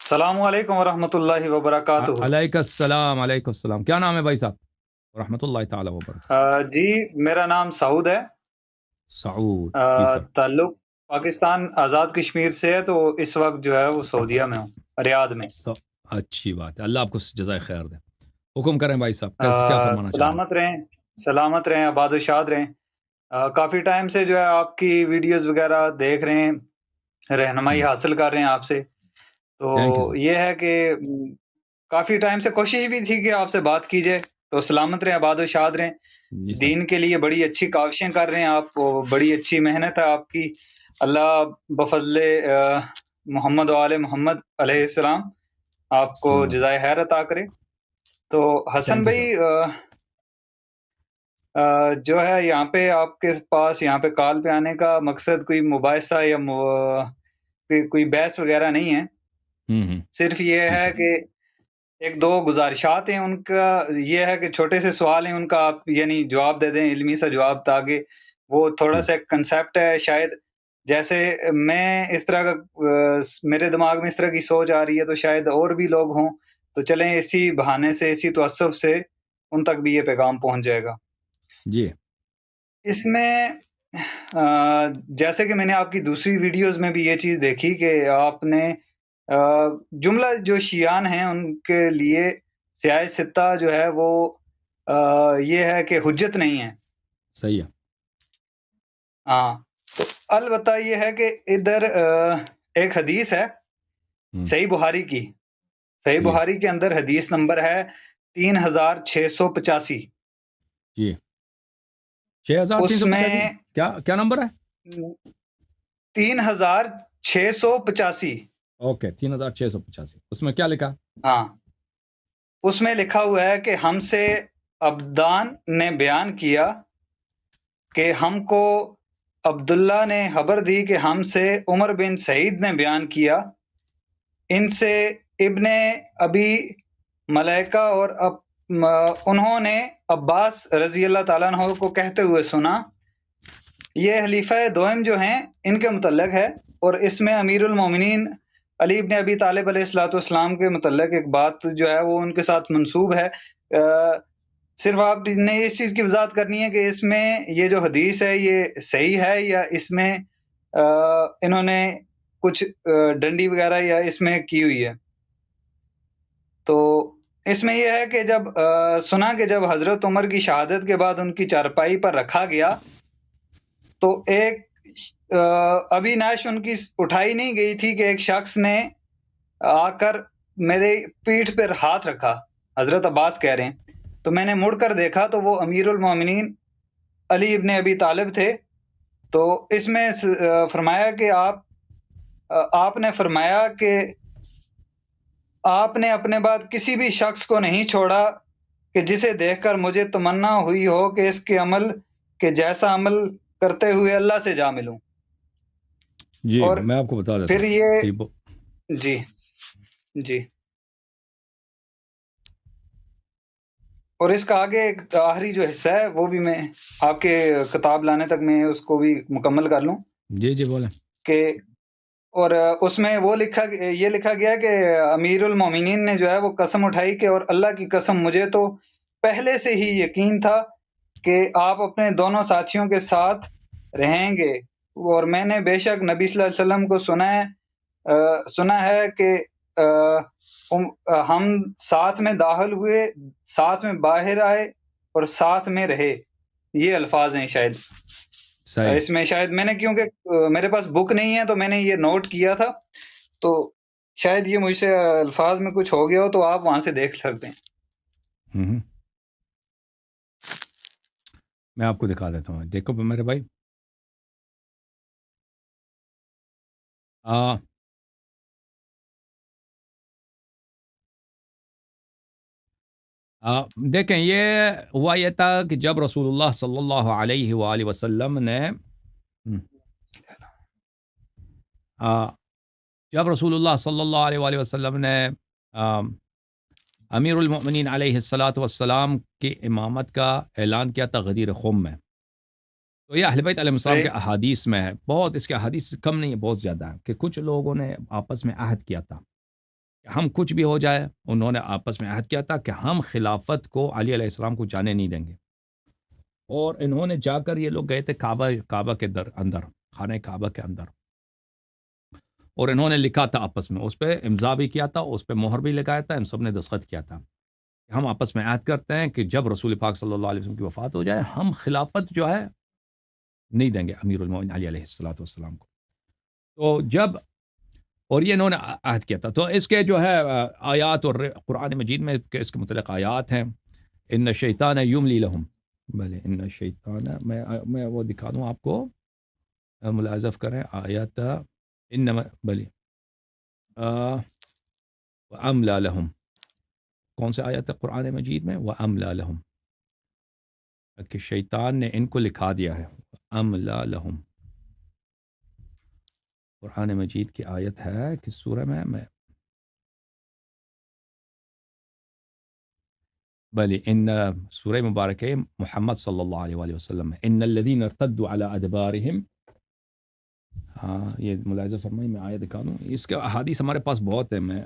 السلام علیکم ورحمۃ اللہ وبرکاتہ۔ علیکم السلام، کیا نام ہے بھائی صاحب؟ رحمۃ اللہ تعالی وبرکاتہ۔ جی میرا نام سعود ہے۔ سعود جی سر۔ تعلق پاکستان آزاد کشمیر سے ہے، تو اس وقت جو ہے وہ سعودیہ میں ہوں، ریاض میں۔ اچھی بات ہے، اللہ آپ کو جزائے خیر دے۔ حکم کریں بھائی صاحب، کیا فرمانا چاہ رہے ہیں؟ سلامت رہیں، آباد و شاد رہیں۔ کافی ٹائم سے جو ہے آپ کی ویڈیوز وغیرہ دیکھ رہے ہیں، رہنمائی حاصل کر رہے ہیں آپ سے۔ تو Thank you, sir. یہ ہے کہ کافی ٹائم سے کوشش بھی تھی کہ آپ سے بات کی جائے۔ تو سلامت رہیں، آباد و شاد رہیں۔ جی سر۔ دین کے لیے بڑی اچھی کاوشیں کر رہے ہیں آپ، بڑی اچھی محنت ہے آپ کی۔ اللہ بفضل محمد و آل محمد علیہ السلام آپ کو السلام علیکم۔ جزائے خیر عطا کرے۔ تو حسن Thank you, بھائی، sir. جو ہے یہاں پہ آپ کے پاس یہاں پہ کال پہ آنے کا مقصد کوئی مباحثہ یا کوئی بحث وغیرہ نہیں ہے۔ صرف یہ جی ہے سر۔ کہ ایک دو گزارشات ہیں، ان کا یہ ہے کہ چھوٹے سے سوال ہیں، ان کا آپ یعنی جواب دے دیں، علمی سا جواب، تاکہ وہ تھوڑا سا کنسیپٹ ہے شاید، جیسے میں اس طرح کا میرے دماغ میں اس طرح کی سوچ آ رہی ہے، تو شاید اور بھی لوگ ہوں، تو چلیں اسی بہانے سے، اسی توسف سے ان تک بھی یہ پیغام پہنچ جائے گا۔ جی اس میں جیسے کہ میں نے آپ کی دوسری ویڈیوز میں بھی یہ چیز دیکھی کہ آپ نے جملہ جو شیعان ہیں ان کے لیے سیاہ ستہ جو ہے وہ یہ ہے کہ حجت نہیں ہے۔ صحیح ہے۔ ہاں، تو البتہ یہ ہے کہ ادھر ایک حدیث ہے صحیح بخاری کی، صحیح بخاری کے اندر حدیث نمبر ہے 3685۔ جی 6385 اس میں کیا نمبر ہے؟ 3685۔ اوکے 3685، اس میں کیا لکھا؟ ہاں، اس میں لکھا ہوا ہے کہ ہم سے عبدان نے بیان کیا کہ ہم کو عبداللہ نے خبر دی کہ ہم سے عمر بن سعید نے بیان کیا، ان سے ابن ابی ملیکہ اور انہوں نے عباس رضی اللہ تعالیٰ عنہ کو کہتے ہوئے سنا۔ یہ خلیفہ دوم جو ہیں ان کے متعلق ہے، اور اس میں امیر المومنین علی ابن ابی طالب علیہ الصلوۃ والسلام کے متعلق ایک بات جو ہے وہ ان کے ساتھ منسوب ہے۔ صرف آپ نے اس چیز کی وضاحت کرنی ہے کہ اس میں یہ جو حدیث ہے یہ صحیح ہے، یا اس میں انہوں نے کچھ ڈنڈی وغیرہ یا اس میں کی ہوئی ہے۔ تو اس میں یہ ہے کہ جب سنا کہ جب حضرت عمر کی شہادت کے بعد ان کی چارپائی پر رکھا گیا، تو ایک ابھی نعش ان کی اٹھائی نہیں گئی تھی کہ ایک شخص نے آ کر میرے پیٹھ پر ہاتھ رکھا، حضرت عباس کہہ رہے ہیں، تو میں نے مڑ کر دیکھا تو وہ امیر المومنین علی ابن ابی طالب تھے۔ تو اس میں فرمایا کہ آپ نے فرمایا کہ آپ نے اپنے بعد کسی بھی شخص کو نہیں چھوڑا کہ جسے دیکھ کر مجھے تمنا ہوئی ہو کہ اس کے عمل کے جیسا عمل کرتے ہوئے اللہ سے جا ملوں۔ جی اور میں آپ کو بتا دیتا پھر ہوں یہ جی اور اس کا آگے ایک آخری جو حصہ ہے وہ بھی میں آپ کے کتاب لانے تک میں اس کو بھی مکمل کر لوں۔ جی بولیں۔ کہ اور اس میں یہ لکھا گیا کہ امیر المومنین نے جو ہے وہ قسم اٹھائی کہ اور اللہ کی قسم مجھے تو پہلے سے ہی یقین تھا کہ آپ اپنے دونوں ساتھیوں کے ساتھ رہیں گے، اور میں نے بے شک نبی صلی اللہ علیہ وسلم کو سنا ہے کہ ہم ساتھ میں داخل ہوئے، ساتھ میں باہر آئے اور ساتھ میں رہے۔ یہ الفاظ ہیں شاید صحیح۔ اس میں شاید میں نے، کیونکہ میرے پاس بک نہیں ہے تو میں نے یہ نوٹ کیا تھا، تو شاید یہ مجھ سے الفاظ میں کچھ ہو گیا ہو، تو آپ وہاں سے دیکھ سکتے ہیں۔ میں آپ کو دکھا دیتا ہوں، دیکھو میرے بھائی۔ دیکھیں، یہ ہوا یہ تھا کہ جب رسول اللہ صلی اللہ علیہ وآلہ وسلم نے امیر المؤمنین علیہ الصلاۃ والسلام کی امامت کا اعلان کیا تھا غدیر خم میں، تو یہ اہل بیت علیہ السلام کے احادیث میں ہے، بہت اس کے احادیث کم نہیں ہے، بہت زیادہ ہے، کہ کچھ لوگوں نے آپس میں عہد کیا تھا کہ ہم کچھ بھی ہو جائے، انہوں نے آپس میں عہد کیا تھا کہ ہم خلافت کو علی علیہ السلام کو جانے نہیں دیں گے، اور انہوں نے جا کر یہ لوگ گئے تھے کعبہ کے اندر، خانہ کعبہ کے اندر، اور انہوں نے لکھا تھا آپس میں، اس پہ امضا بھی کیا تھا، اس پہ مہر بھی لگایا تھا، ان سب نے دستخط کیا تھا کہ ہم آپس میں عہد کرتے ہیں کہ جب رسول پاک صلی اللہ علیہ وسلم کی وفات ہو جائے ہم خلافت جو ہے نہیں دیں گے امیر المومنین علی علیہ السلام کو۔ تو جب، اور یہ انہوں نے عہد کیا تھا، تو اس کے جو ہے آیات اور قرآن مجید میں اس کے متعلق آیات ہیں، ان الشیطان یملی لہم، بھلے ان الشیطان، میں وہ دکھا دوں آپ کو، ملاحظہ کریں آیات، انما بھلے وَأَمْلَى لَهُمْ، کون سے آیت ہے قرآن مجید میں؟ وَأَمْلَى لَهُمْ، کہ شیطان نے ان کو لکھا دیا ہے، وَأَمْلَى لَهُمْ، قرآن مجید کی آیت ہے کہ سورہ میں بلی ان سورہ مبارک محمد صلی اللہ علیہ وآلہ وسلم ہے، ان الذین ارتدوا علی ادبارہم، ہاں یہ ملاحظہ فرمائی، میں آیت دکھا دوں، اس کے احادیث ہمارے پاس بہت ہیں، میں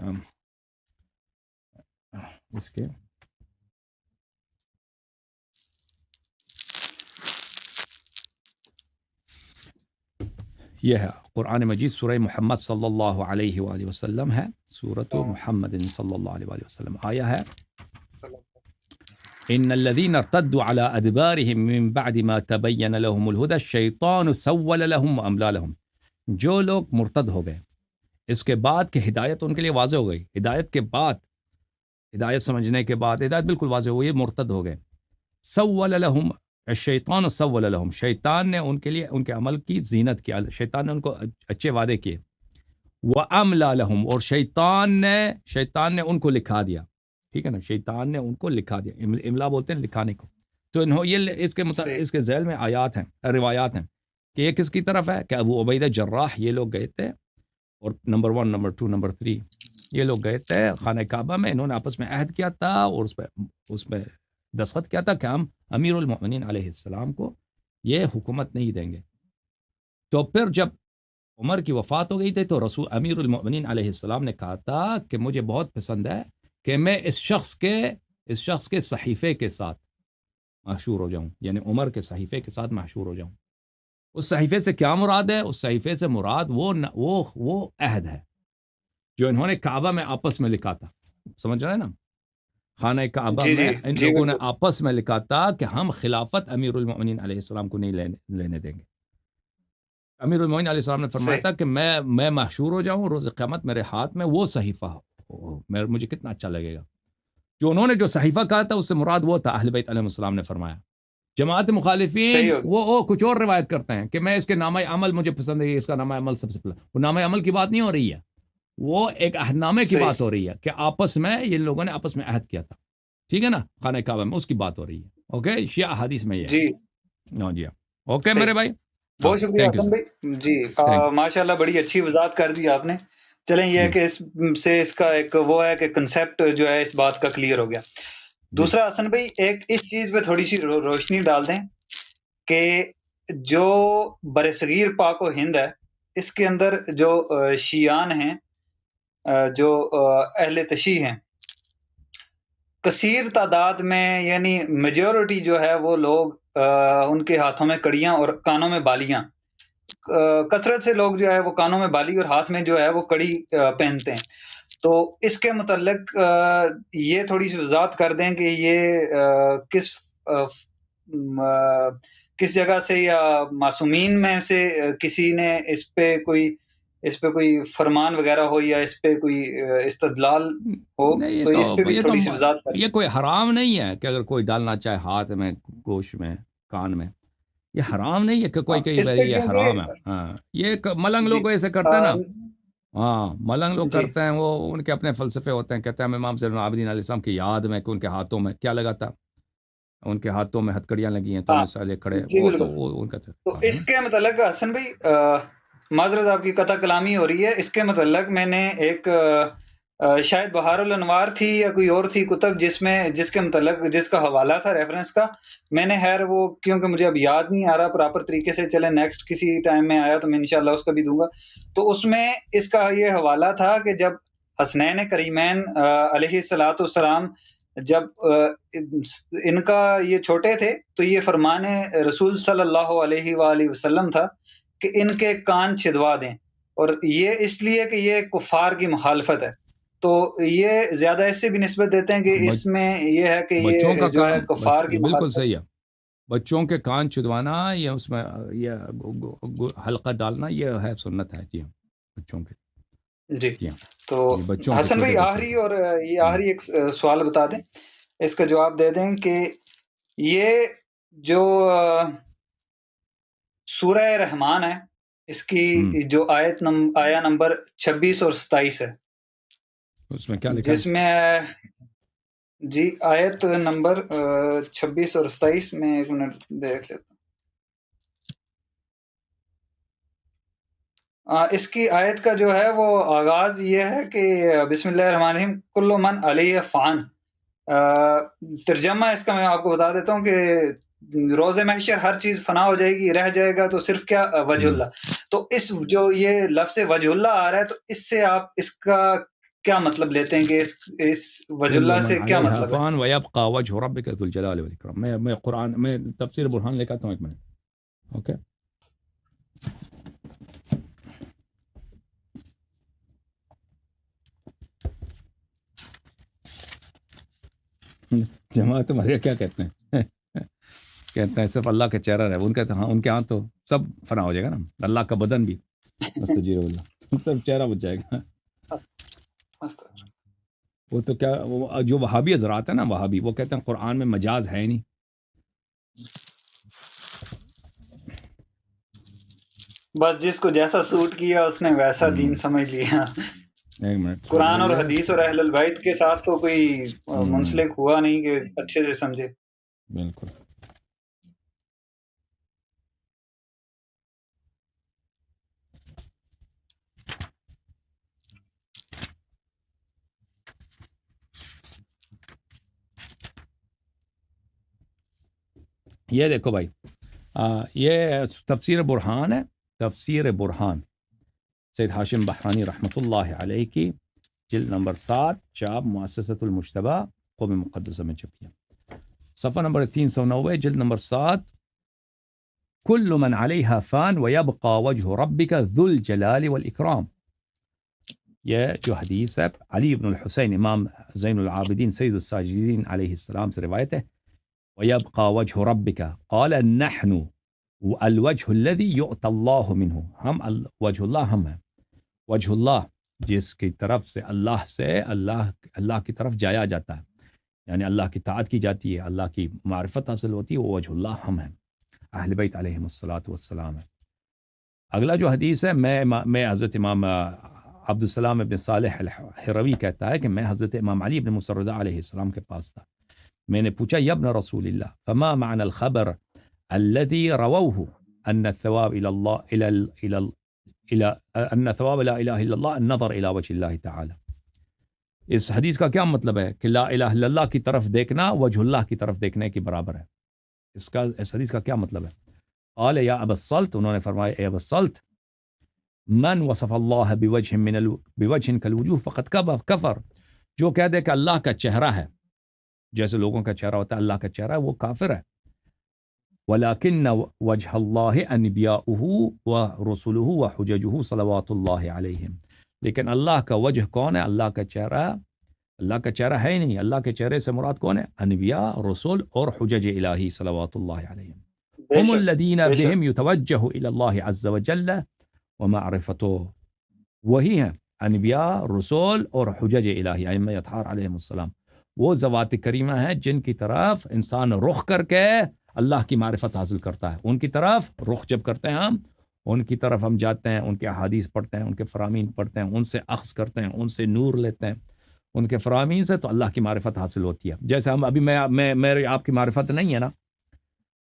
اس کے یہ ہے قرآن مجید سورہ محمد صلی اللہ علیہ وآلہ وسلم ہے، سورۃ محمد صلی اللہ علیہ وآلہ وسلم، آیا ہے ان الذين ارتدوا على ادبارهم من بعد ما تبين لهم الهدى الشيطان سول لهم واملى لهم، جو لوگ مرتد ہو گئے اس کے بعد کہ ہدایت ان کے لیے واضح ہو گئی، ہدایت کے بعد، ہدایت سمجھنے کے بعد ہدایت بالکل واضح ہو گئی، مرتد ہو گئے، سول لهم الشیطان سول لهم، شیطان نے ان کے لیے ان کے عمل کی زینت کیا، شیطان نے ان کو اچھے وعدے کیے، واملى لهم، اور شیطان نے ان کو لکھا دیا، ٹھیک ہے نا، شیطان نے ان کو لکھا دیا، املا بولتے ہیں لکھانے کو، تو یہ اس کے ذیل میں آیات ہیں، روایات ہیں کہ یہ کس کی طرف ہے کہ ابو عبیدہ جراح یہ لوگ گئے تھے، اور نمبر 1 نمبر 2 نمبر 3 یہ لوگ گئے تھے خانہ کعبہ میں، انہوں نے آپس میں عہد کیا تھا اور اس پہ دستخط کیا تھا کہ ہم امیر المؤمنین علیہ السلام کو یہ حکومت نہیں دیں گے۔ تو پھر جب عمر کی وفات ہو گئی تھی تو رسول امیر المؤمنین علیہ السلام نے کہا تھا کہ مجھے بہت پسند ہے کہ میں اس شخص کے صحیفے کے ساتھ محشور ہو جاؤں، یعنی عمر کے صحیفے کے ساتھ محشور ہو جاؤں۔ اس صحیفے سے کیا مراد ہے؟ اس صحیفے سے مراد وہ عہد ہے جو انہوں نے کعبہ میں آپس میں لکھا تھا، سمجھ رہے ہیں نا، خانہ کعبہ میں ان لوگوں نے آپس میں لکھا تھا کہ ہم خلافت امیر المؤمنین علیہ السلام کو نہیں لینے دیں گے۔ امیر المؤمنین علیہ السلام نے فرمایا تھا کہ میں محشور ہو جاؤں، روز قیامت میرے ہاتھ میں وہ صحیفہ ہو، مجھے کتنا اچھا لگے گا۔ جو انہوں نے جو صحیفہ کہا تھا اس سے مراد وہ تھا، اہل بیت علیہ السلام نے فرمایا۔ جماعت مخالفین وہ کچھ اور روایت کرتے ہیں کہ میں اس کے نامہ عمل مجھے پسند ہے، اس کا نامہ عمل سب سے پہلا، وہ نامہ عمل کی بات نہیں ہو رہی ہے، وہ ایک عہد نامے کی بات ہو رہی ہے کہ آپس میں یہ لوگوں نے آپس میں عہد کیا تھا، ٹھیک ہے نا، خانہ کعبہ میں، اس کی بات ہو رہی ہے۔ اوکے، شیعہ حدیث میں یہ ہے جی، اوکے میرے بھائی، بہت شکریہ حسن بھائی جی، ماشاءاللہ بڑی اچھی وضاحت کر دی آپ نے۔ چلیں یہ ہے کہ اس کا ایک وہ ہے کہ کنسیپٹ جو ہے اس بات کا کلیئر ہو گیا۔ دوسرا حسن بھائی ایک اس چیز پہ تھوڑی سی روشنی ڈال دیں کہ جو برصغیر پاک و ہند ہے اس کے اندر جو شیعان ہیں، جو اہل تشیع ہیں، کثیر تعداد میں، یعنی میجورٹی جو ہے وہ لوگ ان کے ہاتھوں میں کڑیاں اور کانوں میں بالیاں، کثرت سے لوگ جو ہے وہ کانوں میں بالی اور ہاتھ میں جو ہے وہ کڑی پہنتے ہیں۔ تو اس کے متعلق یہ تھوڑی سی وضاحت کر دیں کہ یہ کس جگہ سے یا معصومین میں سے کسی نے اس پہ کوئی فرمان وغیرہ ہو یا اس پہ کوئی استدلال ہو، تو اس پہ بھی تھوڑی سی وضاحت کریں۔ یہ کوئی حرام نہیں ہے کہ اگر کوئی ڈالنا چاہے ہاتھ میں، گوشت میں، کان میں، یہ حرام نہیں ہے کہ کوئی یہ حرام ہے۔ ہاں، یہ ملنگ لوگ ایسے کرتے ہیں نا، ہاں ملنگ لوگ کرتے ہیں، وہ ان کے اپنے فلسفے ہوتے ہیں، کہتے ہیں امام زین العابدین علیہ السلام کی یاد میں کہ ان کے ہاتھوں میں کیا لگا تھا، ان کے ہاتھوں میں ہتکڑیاں لگی ہیں تو مثالے کھڑے، وہ تو ان کا تو اس کے متعلق حسن بھائی معذرت آپ کی قطع کلامی ہو رہی ہے، اس کے متعلق میں نے ایک شاید بہار الانوار تھی یا کوئی اور تھی کتب جس کے متعلق جس کا حوالہ تھا ریفرنس کا، میں نے خیر وہ کیونکہ مجھے اب یاد نہیں آ رہا پراپر طریقے سے، چلے نیکسٹ کسی ٹائم میں آیا تو میں انشاءاللہ اس کا بھی دوں گا۔ تو اس میں اس کا یہ حوالہ تھا کہ جب حسنین کریمین علیہ الصلاۃ والسلام جب ان کا یہ چھوٹے تھے تو یہ فرمان رسول صلی اللہ علیہ وآلہ وسلم تھا کہ ان کے کان چھدوا دیں، اور یہ اس لیے کہ یہ کفار کی مخالفت ہے، تو یہ زیادہ اس سے بھی نسبت دیتے ہیں کہ اس میں یہ ہے کہ بچوں کا یہ جو ہے کام کفار کی بالکل مخالفت۔ صحیح ہے، بچوں کے کان چدوانا یا اس میں یہ حلقہ ڈالنا یہ ہے سنت ہے، جی ہاں بچوں کے، جی جی ہاں تو یہ بچوں کے، حسن چھوٹے بھائی بچوں آخری کے۔ اور یہ آخری ایک سوال بتا دیں، اس کا جواب دے دیں کہ یہ جو سورہ رحمان ہے، اس کی جو آیا نمبر 26 اور 27 ہے، اس میں کیا لکھا جس میں جی آیت نمبر 26 اور 27 میں ایک منٹ دیکھ لیتا ہوں۔ اس کی آیت کا جو ہے وہ آغاز یہ ہے کہ بسم اللہ الرحمن الرحیم کل من علیہ فان۔ ترجمہ اس کا میں آپ کو بتا دیتا ہوں کہ روز محشر ہر چیز فنا ہو جائے گی، رہ جائے گا تو صرف کیا وجہ اللہ۔ تو اس جو یہ لفظ وجہ اللہ آ رہا ہے، تو اس سے آپ اس کا کیا مطلب لیتے ہیں کہ اس وجہ اللہ سے کیا مطلب ہے؟ فان ویبقى وجه ربك ذو الجلال والاکرام۔ میں قرآن میں تفسیر برہان لے کے آتا ہوں، ایک منٹ، اوکے۔ جماعت تمہارے کیا کہتے ہیں؟ کہتے ہیں صرف اللہ کا چہرہ رہے، ان کہتے ہیں ہاں ان کے ہاں تو سب فنا ہو جائے گا نا، اللہ کا بدن بھی مستجیر اللہ، سب چہرہ بچ جائے گا۔ وہ تو کیا وہ جو وہابی حضرات ہیں نا، وہابی وہ کہتے ہیں قرآن میں مجاز ہے ہی نہیں۔ بس جس کو جیسا سوٹ کیا اس نے ویسا دین سمجھ لیا۔ ایک منٹ، قرآن اور حدیث اور اہل البیت کے ساتھ تو کوئی منسلک ہوا نہیں کہ اچھے سے سمجھے۔ بالکل۔ یہ دیکھو بھائی، یہ تفسیر برہان ہے، تفسیر برہان سید ہاشم بحرانی رحمۃ اللہ علیہ کی، جلد نمبر 7، چاپ مؤسسۃ المجتبیٰ قوم مقدسہ میں چھپی ہے، صفحہ نمبر 390، جلد نمبر 7۔ کل من علیہا فان ویبقى وجہ ربک ذو الجلال والاکرام۔ یہ جو حدیث ہے علی بن الحسین امام زین العابدین سید الساجدین علیہ السلام سے روایت ہے، وَيَبْقَى وَجْهُ رَبِّكَ قَالَ نَحْنُ الْوَجْهُ الَّذِي يُؤْتَى اللَّهُ مِنْهُ، ہم وجہ اللہ ہم ہیں، وجہ اللہ جس کی طرف سے اللہ کی طرف جایا جاتا ہے، یعنی اللہ کی طاعت کی جاتی ہے، اللہ کی معرفت حاصل ہوتی ہے، وہ وجہ اللہ ہم ہیں، اہل بیت علیہم الصلاۃ والسلام ہے۔ اگلا جو حدیث ہے، میں حضرت امام عبد السلام ابن صالح الحروی کہتا ہے کہ میں حضرت امام علی ابن موسیٰ رضا علیہ السلام کے پاس تھا، میں نے پوچھا یا ابن رسول اللہ فما معنی الخبر الذي رووه ان الثواب الى الله الى ان ثواب لا الہ الا اللہ النظر الى وجه اللہ تعالی۔ اس حدیث کا کیا مطلب ہے کہ لا الہ الا اللہ کی طرف دیکھنا وجہ اللہ کی طرف دیکھنے کے برابر ہے؟ اس حدیث کا کیا مطلب ہے؟ قال یا ابا الصلت، انہوں نے فرمایا اے ابا الصلت، من وصف اللہ بوجہ کالوجوہ فقد کفر، جو کہہ دے کہ اللہ کا چہرہ ہے جیسے لوگوں کا چہرہ ہوتا ہے، اللہ کا چہرہ ہے، وہ کافر ہے۔ وَلَكِنَّ وَجْهَ اللَّهِ أَنْبِيَاؤُهُ وَرُسُلُهُ وَحُجَجُهُ صلوات اللہ علیہم، لیکن اللہ کا وجہ کون ہے؟ اللہ کا چہرہ، اللہ کا چہرہ ہے ہی نہیں، اللہ کے چہرے سے مراد کون ہے؟ انبیاء، رسول اور حجج الہی صلوات اللہ علیہم، هم الذین بهم يتوجہ الى اللہ عز وجل ومعرفته، وہی ہیں انبیاء، رسول اور حجج الہی، ائمہ اطہار علیہم السلام، وہ ذوات کریمہ ہیں جن کی طرف انسان رخ کر کے اللہ کی معرفت حاصل کرتا ہے، ان کی طرف رخ جب کرتے ہیں ہم، ان کی طرف ہم جاتے ہیں، ان کے احادیث پڑھتے ہیں، ان کے فرامین پڑھتے ہیں، ان سے اخذ کرتے ہیں، ان سے نور لیتے ہیں، ان کے فرامین سے تو اللہ کی معرفت حاصل ہوتی ہے۔ جیسے ہم ابھی میری آپ کی معرفت نہیں ہے نا،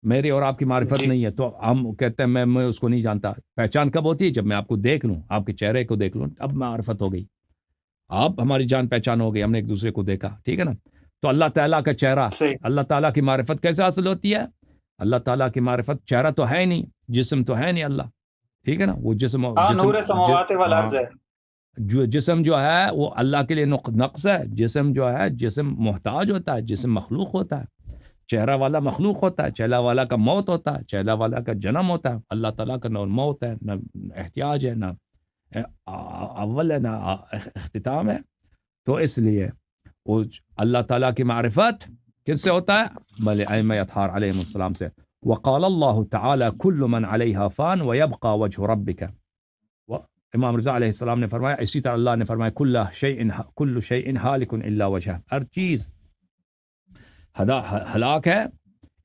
میری اور آپ کی معرفت نہیں ہے، تو ہم کہتے ہیں میں اس کو نہیں جانتا۔ پہچان کب ہوتی ہے؟ جب میں آپ کو دیکھ لوں، آپ کے چہرے کو دیکھ لوں، اب معرفت ہو گئی، آپ ہماری جان پہچان ہو گئی، ہم نے ایک دوسرے کو دیکھا، ٹھیک ہے نا؟ تو اللہ تعالیٰ کا چہرہ، اللہ تعالیٰ کی معرفت کیسے حاصل ہوتی ہے؟ اللہ تعالیٰ کی معرفت، چہرہ تو ہے نہیں، جسم تو ہے نہیں اللہ، ٹھیک ہے نا؟ وہ جسم نور سماوات والارض ہے، جو جسم جو ہے وہ اللہ کے لیے نقص ہے. جسم جو ہے جسم محتاج ہوتا ہے, جسم مخلوق ہوتا ہے. چہرہ والا مخلوق ہوتا ہے, چہرہ والا کا موت ہوتا ہے, چہرہ والا کا جنم ہوتا ہے. اللہ تعالیٰ کا نہ موت ہے, نہ احتیاج ہے, نہ اول ہے, نہ اختتام ہے. تو اس لیے وہ اللہ تعالیٰ کی معرفت کس سے ہوتا ہے؟ بھلے ائمہ اطہار علیہ السلام سے. وقال اللہ تعالی کل من علیہا فان ویبقى وجہ ربک. امام رضا علیہ السلام نے فرمایا, اسی طرح اللہ نے فرمایا کل شیء ہالک الا وجہ, ہر چیز ہلاک ہے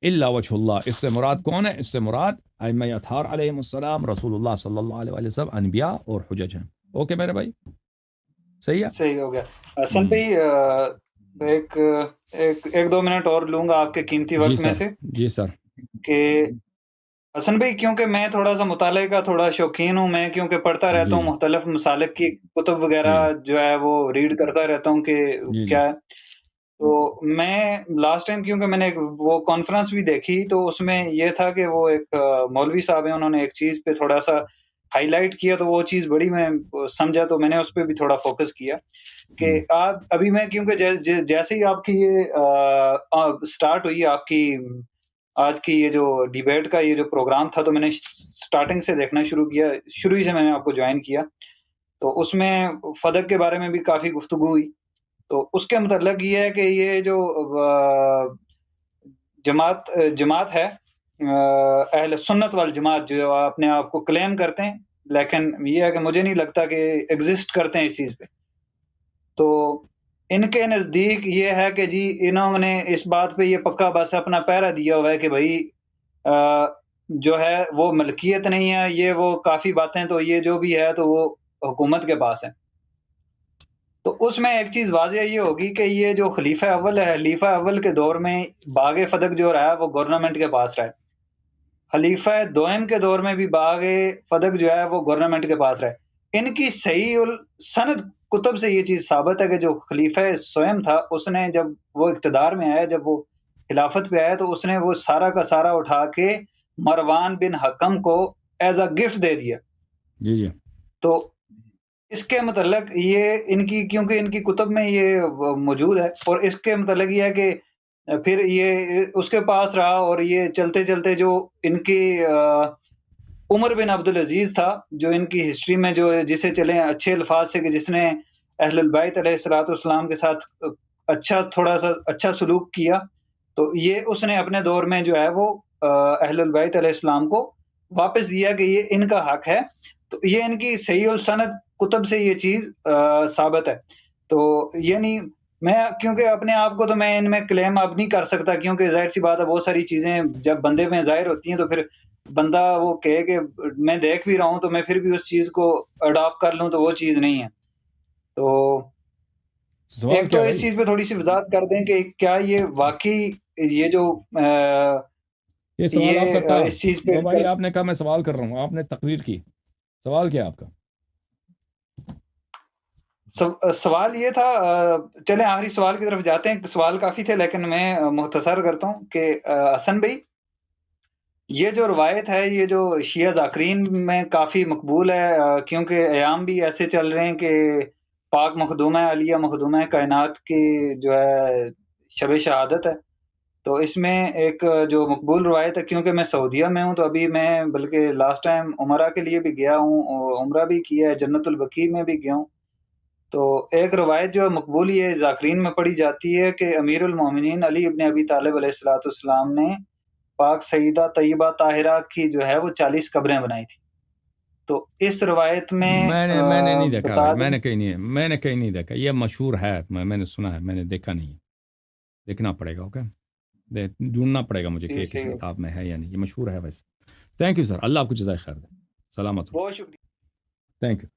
الا وجہ اللہ. اس سے مراد کون ہے؟ اس سے مراد ائمہ اطہار علیہ السلام, رسول اللہ صلی اللہ علیہ وسلم, انبیاء اور حجج ہیں. اوکے میرے بھائی, صحیح ہے, صحیح ہو گیا. حسن بھائی ایک دو منٹ اور لوں گا آپ کے قیمتی وقت میں سے. جی سر. کہ حسن بھائی کیونکہ میں تھوڑا سا مطالعے کا تھوڑا شوقین ہوں, میں کیونکہ پڑھتا رہتا ہوں مختلف مسالک کی کتب وغیرہ جو ہے وہ ریڈ کرتا رہتا ہوں کہ کیا ہے. تو میں لاسٹ ٹائم کیونکہ میں نے وہ کانفرنس بھی دیکھی تو اس میں یہ تھا کہ وہ ایک مولوی صاحب ہیں, انہوں نے ایک چیز پہ تھوڑا سا ہائی لائٹ کیا تو وہ چیز بڑی میں سمجھا, تو میں نے اس پہ بھی تھوڑا فوکس کیا کہ آپ ابھی میں کیونکہ جیسے ہی آپ کی یہ سٹارٹ ہوئی آپ کی آج کی یہ جو ڈیبیٹ کا یہ جو پروگرام تھا, تو میں نے سٹارٹنگ سے دیکھنا شروع کیا, شروع ہی سے میں نے آپ کو جوائن کیا. تو اس میں فدق کے بارے میں بھی کافی گفتگو ہوئی. تو اس کے متعلق یہ ہے کہ یہ جو جماعت ہے اہل سنت والجماعت جو اپنے آپ کو کلیم کرتے ہیں, لیکن یہ ہے کہ مجھے نہیں لگتا کہ ایگزسٹ کرتے ہیں اس چیز پہ. تو ان کے نزدیک یہ ہے کہ جی انہوں نے اس بات پہ یہ پکا بس اپنا پہرا دیا ہوا ہے کہ بھائی جو ہے وہ ملکیت نہیں ہے, یہ وہ کافی باتیں تو یہ جو بھی ہے تو وہ حکومت کے پاس ہے. تو اس میں ایک چیز واضح یہ ہوگی کہ یہ جو خلیفہ اول ہے, خلیفہ اول کے دور میں باغ فدق جو رہا وہ گورنمنٹ کے پاس رہا. خلیفہ دوئم کے دور میں بھی باغ فدق جو ہے وہ گورنمنٹ کے پاس رہا. ان کی صحیح السند کتب سے یہ چیز ثابت ہے کہ جو خلیفہ سوئم تھا اس نے جب وہ اقتدار میں آیا, جب وہ خلافت پہ آیا, تو اس نے وہ سارا کا سارا اٹھا کے مروان بن حکم کو ایز اے گفٹ دے دیا. جی جی. تو اس کے متعلق یہ ان کی کیونکہ ان کی کتب میں یہ موجود ہے, اور اس کے متعلق یہ ہے کہ پھر یہ اس کے پاس رہا, اور یہ چلتے چلتے جو ان کی عمر بن عبدالعزیز تھا جو ان کی ہسٹری میں جو جسے چلے اچھے الفاظ سے کہ جس نے اہل البیت علیہ الصلوۃ والسلام کے ساتھ اچھا تھوڑا سا اچھا سلوک کیا, تو یہ اس نے اپنے دور میں جو ہے وہ اہل البیت علیہ السلام کو واپس دیا کہ یہ ان کا حق ہے. تو یہ ان کی صحیح السند کتب سے یہ چیز ثابت ہے. تو یعنی میں کیونکہ اپنے آپ کو تو میں ان میں کلیم اب نہیں کر سکتا, کیونکہ ظاہر سی بات ہے بہت ساری چیزیں جب بندے میں ظاہر ہوتی ہیں تو پھر بندہ وہ کہے کہ میں دیکھ بھی رہا ہوں تو میں پھر بھی اس چیز کو اڈاپٹ کر لوں, تو وہ چیز نہیں ہے. تو ایک تو اس چیز پہ تھوڑی سی وضاحت کر دیں کہ کیا یہ واقعی یہ جو یہ سوال آپ کا تھا اس چیز پہ بھائی, آپ نے کہا میں سوال کر رہا ہوں, آپ نے تقریر کی, سوال کیا آپ کا؟ سوال یہ تھا, چلیں آخری سوال کی طرف جاتے ہیں, سوال کافی تھے لیکن میں مختصر کرتا ہوں کہ حسن بھائی یہ جو روایت ہے یہ جو شیعہ ذاکرین میں کافی مقبول ہے, کیونکہ ایام بھی ایسے چل رہے ہیں کہ پاک مخدومہ علیہ مخدومہ کائنات کی جو ہے شب شہادت ہے. تو اس میں ایک جو مقبول روایت ہے, کیونکہ میں سعودیہ میں ہوں تو ابھی میں بلکہ لاسٹ ٹائم عمرہ کے لیے بھی گیا ہوں, عمرہ بھی کیا ہے, جنت البقیع میں بھی گیا ہوں. تو ایک روایت جو مقبول یہ ذاکرین میں پڑھی جاتی ہے کہ امیر المومنین علی ابن ابی طالب علیہ الصلوۃ والسلام نے پاک سیدہ طیبہ طاہرہ کی جو ہے وہ 40 قبریں بنائی تھی. تو اس روایت میں میں نے نہیں دیکھا بھائی, میں نے کہیں نہیں دیکھا, یہ مشہور ہے, میں نے سنا ہے, میں نے دیکھا نہیں, دیکھنا پڑے گا. اوکے, ڈھونڈنا پڑے گا مجھے کہ کس کتاب میں ہے یا نہیں, یہ مشہور ہے ویسے. تھینک یو سر, اللہ آپ کو جزائے خیر دے, سلامت. بہت شکریہ, تھینک یو.